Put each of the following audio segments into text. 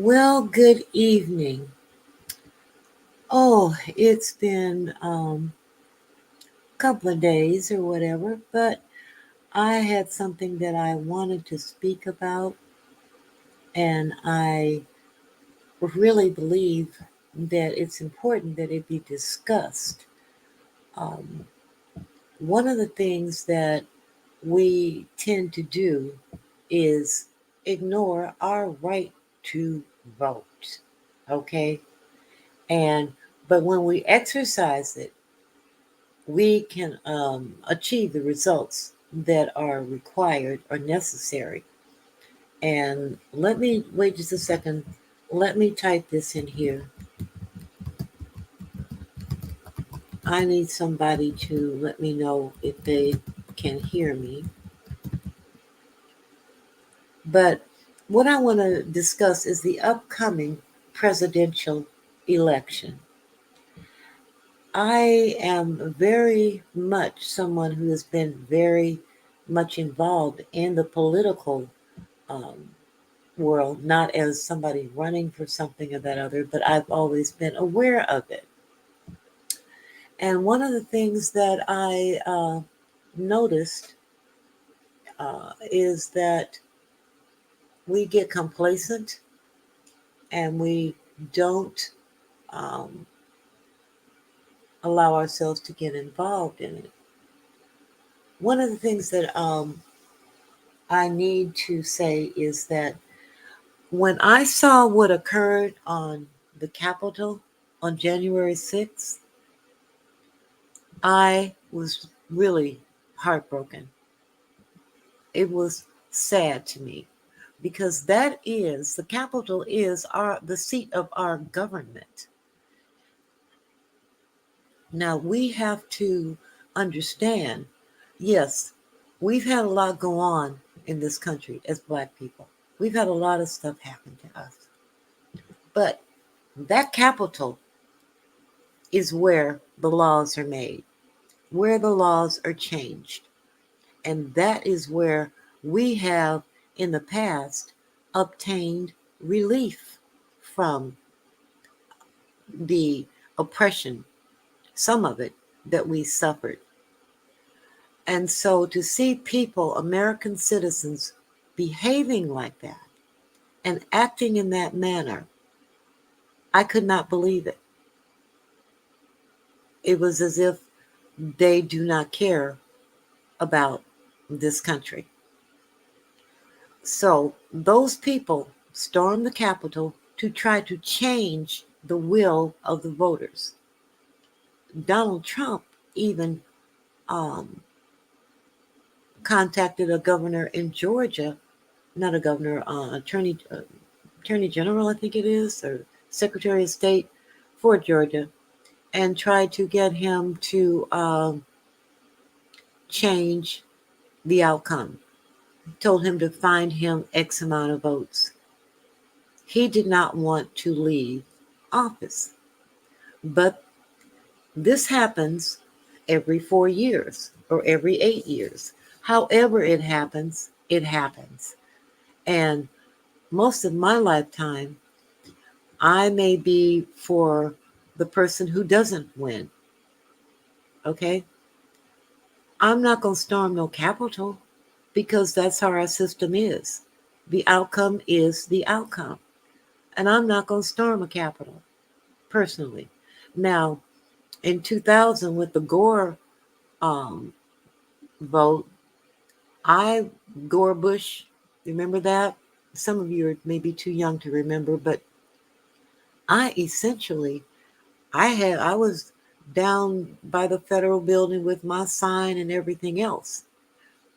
Well, good evening. Oh, it's been a couple of days or whatever, but I had something that I wanted to speak about, and I really believe that it's important that it be discussed. Um, One of the things that we tend to do is ignore our right to vote, okay? And but when we exercise it, we can achieve the results that are required or necessary. And let me wait just a second. Let me type this in here. I need somebody to let me know if they can hear me. But what I want to discuss is the upcoming presidential election. I am very much someone who has been very much involved in the political um, world, not as somebody running for something or that other, but I've always been aware of it. And one of the things that I noticed is that we get complacent and we don't um, allow ourselves to get involved in it. One of the things that I need to say is that when I saw what occurred on the Capitol on January 6th, I was really heartbroken. It was sad to me because that is the Capitol is the seat of our government. Now we have to understand, yes, we've had a lot go on in this country as Black people. We've had a lot of stuff happen to us. But that Capitol is where the laws are made, where the laws are changed. And that is where we have in the past obtained relief from the oppression, some of it, that we suffered. And so to see people, American citizens, behaving like that and acting in that manner, I could not believe it. It was as if they do not care about this country. So those people stormed the Capitol to try to change the will of the voters. Donald Trump even um, contacted a governor in Georgia, not a governor, attorney general, I think it is, or Secretary of State for Georgia, and tried to get him to change the outcome. Told him to find him X amount of votes. He did not want to leave office. But this happens every 4 years or every 8 years. However, it happens, it happens. And most of my lifetime, I may be for the person who doesn't win. Okay? I'm not going to storm no Capitol because that's how our system is. The outcome is the outcome. And I'm not going to storm a Capitol personally. Now, in 2000, with the Gore um, vote, I Gore Bush. Remember that? Some of you are maybe too young to remember, but I essentially I was down by the federal building with my sign and everything else.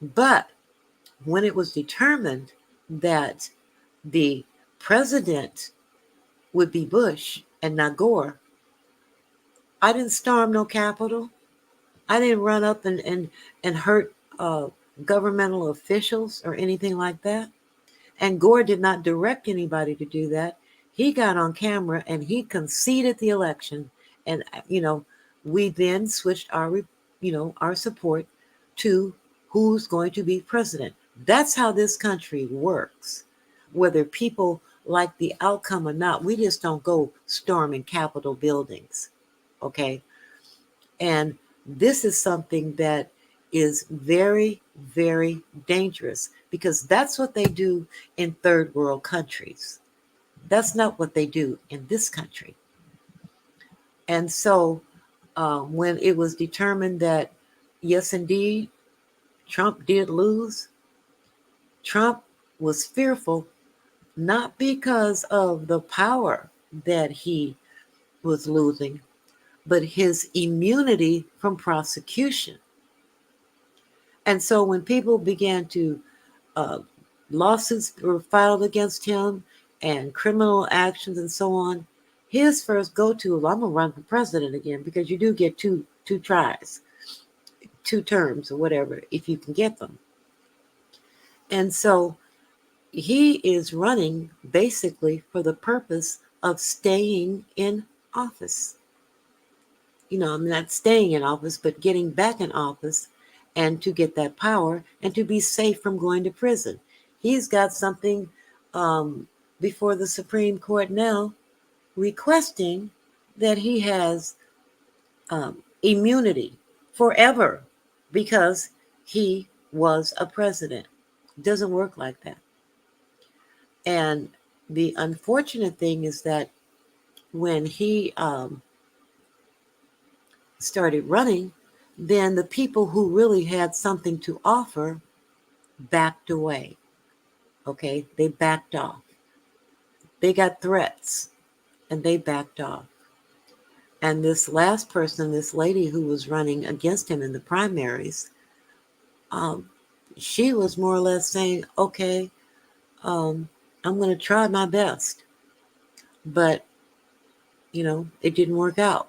But when it was determined that the president would be Bush and not Gore, I didn't storm no Capitol. I didn't run up and hurt governmental officials or anything like that. And Gore did not direct anybody to do that. He got on camera and he conceded the election. And, we then switched our support to who's going to be president. That's how this country works. Whether people like the outcome or not, we just don't go storming Capitol buildings. Okay. And this is something that is very, very dangerous because that's what they do in third world countries. That's not what they do in this country. And so when it was determined that, yes, indeed, Trump did lose, Trump was fearful, not because of the power that he was losing, but his immunity from prosecution. And so when people began to, uh, lawsuits were filed against him and criminal actions and so on, his first go to, well, I'm going to run for president again because you do get two tries, two terms or whatever, if you can get them. And so he is running basically for the purpose of staying in office. I'm not staying in office, but getting back in office and to get that power and to be safe from going to prison. He's got something um, before the Supreme Court now requesting that he has immunity forever because he was a president. It doesn't work like that. And the unfortunate thing is that when he started running, then the people who really had something to offer backed away. Okay, they backed off. They got threats and they backed off. And this last person, this lady who was running against him in the primaries, um, she was more or less saying, okay, um, I'm going to try my best. But, it didn't work out.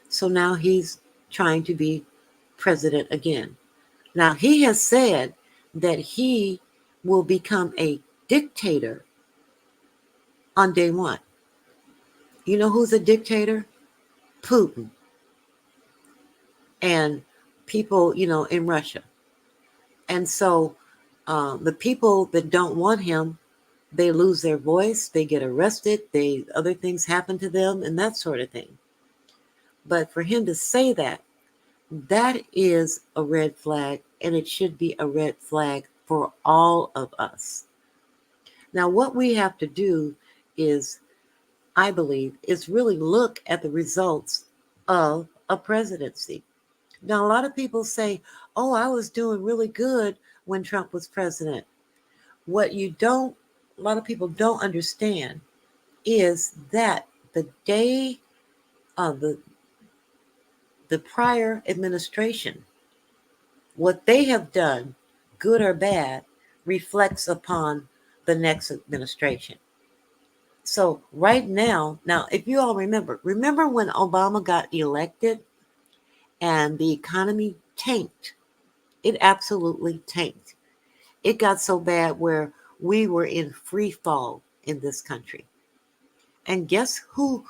So now he's trying to be president again. Now, he has said that he will become a dictator on day one. You know who's a dictator? Putin and people, in Russia. And so the people that don't want him, they lose their voice, they get arrested, other things happen to them, and that sort of thing. But for him to say that, that is a red flag, and it should be a red flag for all of us. Now, what we have to do is, I believe, is really look at the results of a presidency. Now, a lot of people say, oh, I was doing really good when Trump was president. What a lot of people don't understand is that the day of the prior administration, what they have done, good or bad, reflects upon the next administration. So right now, if you all remember when Obama got elected and the economy tanked? It absolutely tanked. It got so bad where we were in free fall in this country. And guess who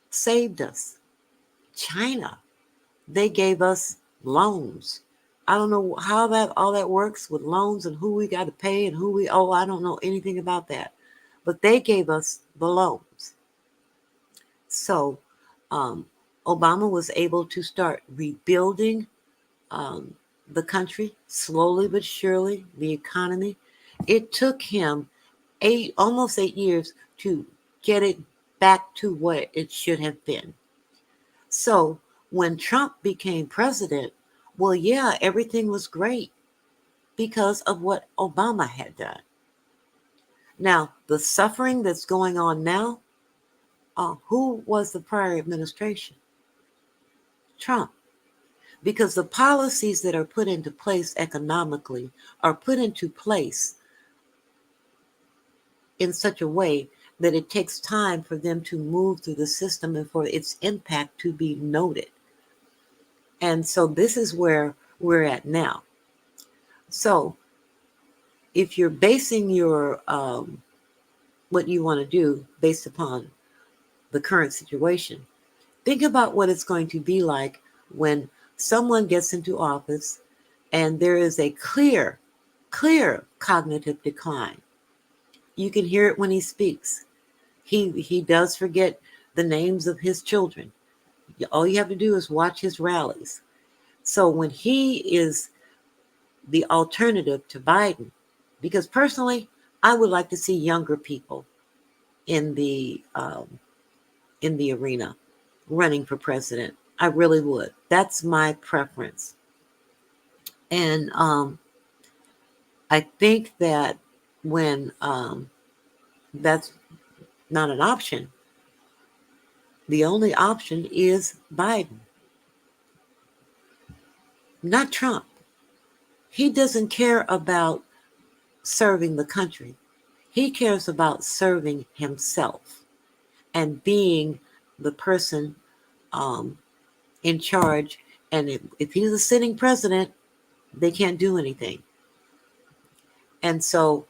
saved us? China. They gave us loans. I don't know how that all that works with loans and who we got to pay and who we owe. I don't know anything about that. But they gave us the loans. So um, Obama was able to start rebuilding um, the country slowly but surely, the economy. It took him almost 8 years to get it back to what it should have been. So when Trump became president, well, yeah, everything was great because of what Obama had done. Now, the suffering that's going on now, who was the prior administration? Trump. Because the policies that are put into place economically are put into place in such a way that it takes time for them to move through the system and for its impact to be noted. And so this is where we're at now. So if you're basing your what you want to do based upon the current situation, think about what it's going to be like when someone gets into office and there is a clear cognitive decline. You can hear it when he speaks. He does forget the names of his children. All you have to do is watch his rallies. So when he is the alternative to Biden, because personally, I would like to see younger people in the arena running for president. I really would. That's my preference. And I think that when that's not an option, the only option is Biden, not Trump. He doesn't care about serving the country. He cares about serving himself and being the person um, in charge. And if he's a sitting president, they can't do anything. And so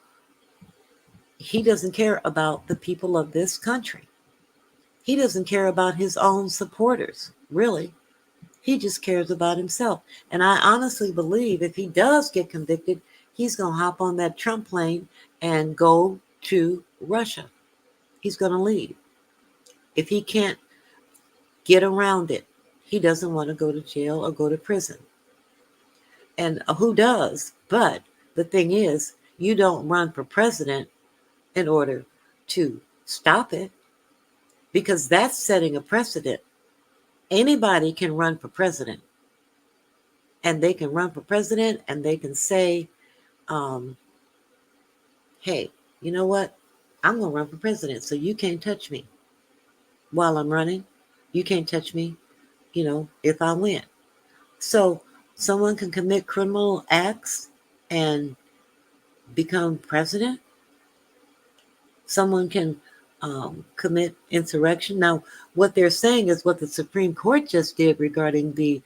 he doesn't care about the people of this country. He doesn't care about his own supporters, really. He just cares about himself. And I honestly believe if he does get convicted, he's going to hop on that Trump plane and go to Russia. He's going to leave. If he can't get around it, he doesn't want to go to jail or go to prison. And who does? But the thing is, you don't run for president in order to stop it, because that's setting a precedent. Anybody can run for president, and they can run for president and they can say, um, hey, you know what? I'm going to run for president, so you can't touch me while I'm running. You can't touch me, if I win. So someone can commit criminal acts and become president. Someone can commit insurrection. Now, what they're saying is what the Supreme Court just did regarding the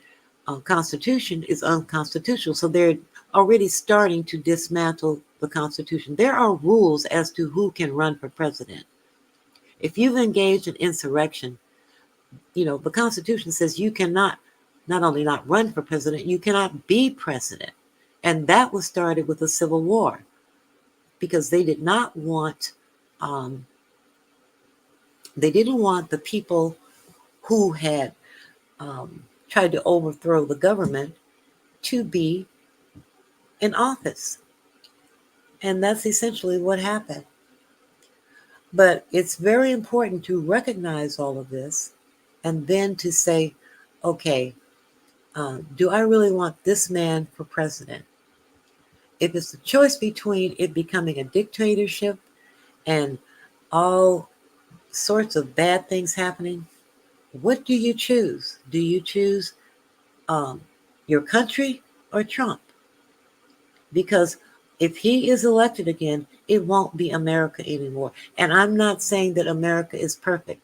Constitution is unconstitutional. So they're already starting to dismantle the Constitution. There are rules as to who can run for president. If you've engaged in insurrection, the Constitution says you cannot not only not run for president, you cannot be president. And that was started with the Civil War because um, they didn't want the people who had tried to overthrow the government to be in office. And that's essentially what happened. But it's very important to recognize all of this and then to say, okay, do I really want this man for president? If it's a choice between it becoming a dictatorship and all sorts of bad things happening, what do you choose? Do you choose um, your country or Trump? Because if he is elected again, it won't be America anymore. And I'm not saying that America is perfect,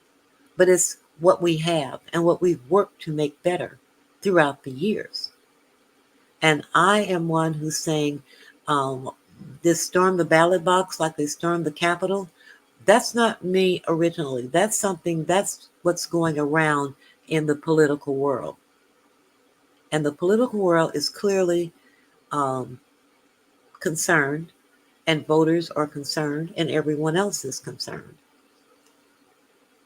but it's what we have and what we've worked to make better throughout the years. And I am one who's saying um, this storm the ballot box like they stormed the Capitol. That's not me originally. That's what's going around in the political world. And the political world is clearly um, concerned, and voters are concerned, and everyone else is concerned.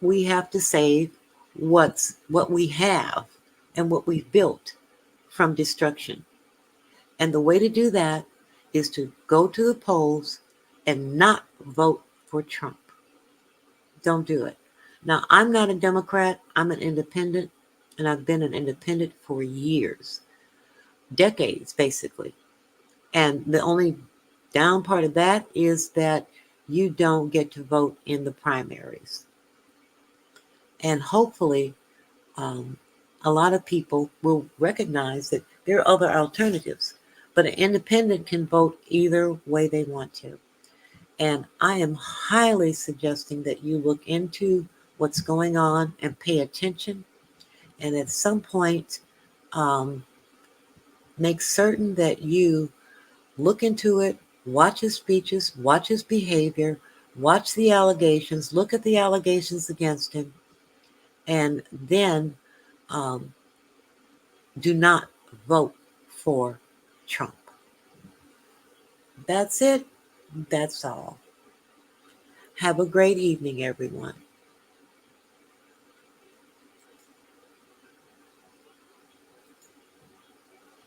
We have to save what we have and what we've built from destruction. And the way to do that is to go to the polls and not vote for Trump. Don't do it. Now, I'm not a Democrat, I'm an independent, and I've been an independent for years, decades, basically. And the only down part of that is that you don't get to vote in the primaries. And hopefully, um, a lot of people will recognize that there are other alternatives, but an independent can vote either way they want to. And I am highly suggesting that you look into what's going on and pay attention. And at some point, um, make certain that you look into it, watch his speeches, watch his behavior, watch the allegations, look at the allegations against him, and then um, do not vote for Trump. That's it. That's all. Have a great evening, everyone.